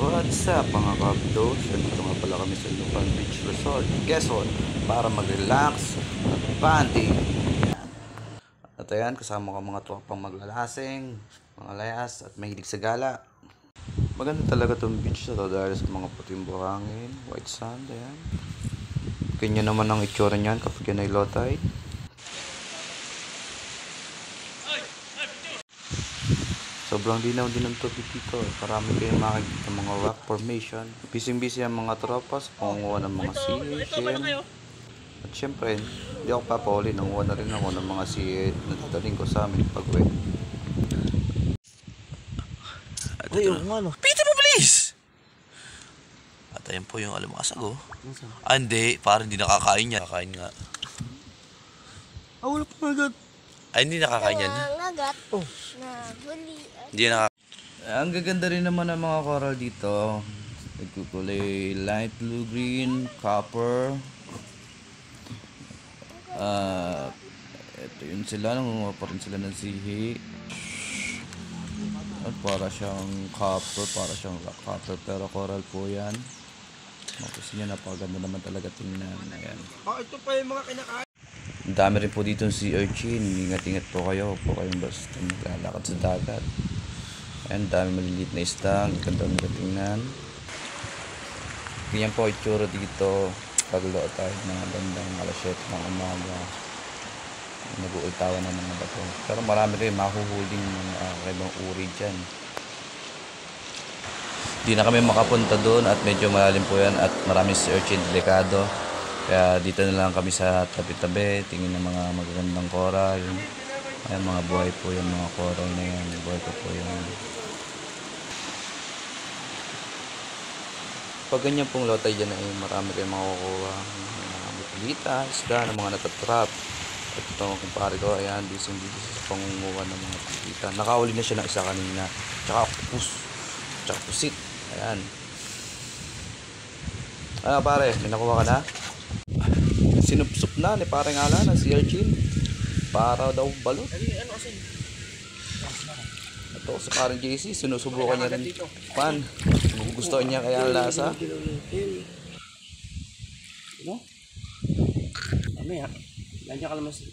What's up mga kabdos? Dito nga pala kami sa Lupan Beach Resort, Quezon, para mag-relax at bonding. At ayan, kasama ko mga tropang maglalasing, mga layas at mahilig sa gala. Maganda talaga itong beach na to dahil sa mga puting buhangin, white sand, ayan. Ganyan naman ang itsura niyan kapag yan ay low tide. Sobrang linaw din ng tubig dito. Marami kayong makikita mga rock formation. Busy ang mga tropas, pangunguha ng mga sea. At syempre, hindi ako papahuli. Nanguha na rin ako ng mga sea na dadaling ko sa amin pag-uwi. At ito na. Pita mo please! At ayan po yung alimasag oh. Ah hindi, parang hindi nakakain niya. Nakakain nga. Wala pa agad. Ay hindi nakakain yan. Nangagat. Oh. Nahuli. Hindi nakakain. Ang gaganda rin naman ng mga coral dito. Nagkukulay light blue, green, copper. Ito yun sila. Nangunguha pa rin sila ng sihi. At para siyang copper, para siyang rock copper. Pero coral po yan. Kasi niya napakaganda naman talaga tingnan. Ayan. Ito pa yung mga kinakain. Ang dami rin po dito sea urchin. Ingat-ingat po kayo. Huwag po kayong basta maglalakad sa dagat. Ayan, dami maliliit na isda. Ang ganda nila tingnan. Ganyan po itsura dito. Paglood tayo ng bandang alas 7 ng umaga. Nag-uultawan ng mga bato. Pero marami rin mahuhuling mga kaibang uri dyan. Hindi na kami makapunta doon at medyo malalim po yan at maraming sea urchin delikado. Kaya dito na lang kami sa tabi-tabi, tingin ng mga magagandang coral. Ayan, mga buhay po yung mga coral na yan. Buhay ko po yung... Pag ganyan pong lotay dyan ay marami kayong makukuha. Mga butulita, isda, ng mga natatrap. At ito mga kumpare ko, ayan, busy sa pangunguha ng mga butulita. Nakauli na siya ng isa kanina. Tsaka tsaka pusit. Ayan. Ano pare, may nakuha ka na? Sinupsup na ni parang ala ng sea urchin para daw balot. Ito sa parang JC sinusubukan niya rin pan. Gusto niya kaya ang lasa. No? Mamaya. Nandiyan ka naman si...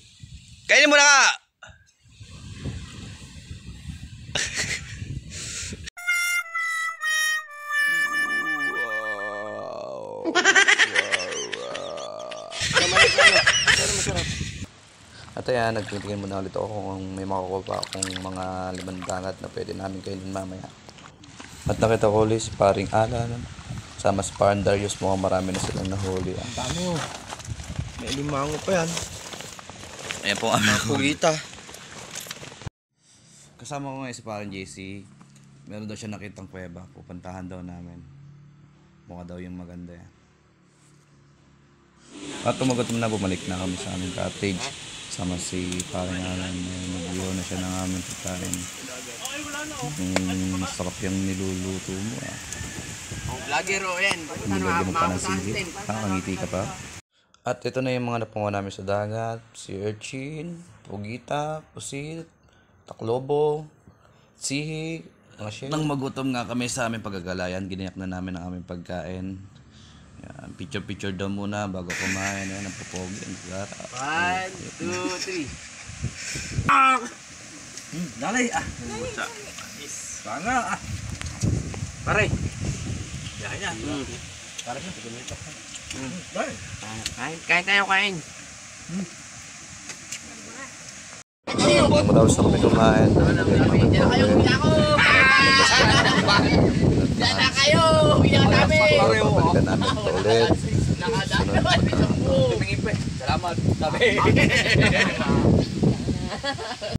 Kainin mo na ka! At ayan, nagtitingin muna ulit ako kung may makukuha pa akong mga limandangat na pwede namin kainin mamaya. At nakita ko ulit si paring ala sama si parang Darius, mukhang marami na silang nahuli. Ang dami oh. May limango pa yan. Ayan po ang Pugita. Kasama ko ngayon si parang JC. Meron daw siya nakitang kuweba. Pupuntahan daw namin. Mukha daw yung maganda yan. At tumagutom na, bumalik na kami sa aming cottage. Sama si parang alam, nag-ihaw na siya ng aming pagkain. Masarap yung niluluto mo ah. Lagero yan. Nilagyan mo pa ng sili. Nakangiti ka pa. At ito na yung mga napunga namin sa dagat. Sea urchin, pugita, pusit, taklobo, sihi, mga shell. Nang magutom nga kami sa aming paggagalayan, ginayak na namin ang aming pagkain. Yan, picture daw muna bago kumain. Ayan, ang pupogi. Ang sarap. 1, 2, 3. Dalay ah. Banga ah. Pare. Yan yan. Pare na, tigil-ito. Kain tayo, kain. Matapos na kami kumain. Diyan na kayo, umiyak ako! Diyan na kayo! Umiyak kami! Babalikan namin ito ulit. Salamat. Sabi.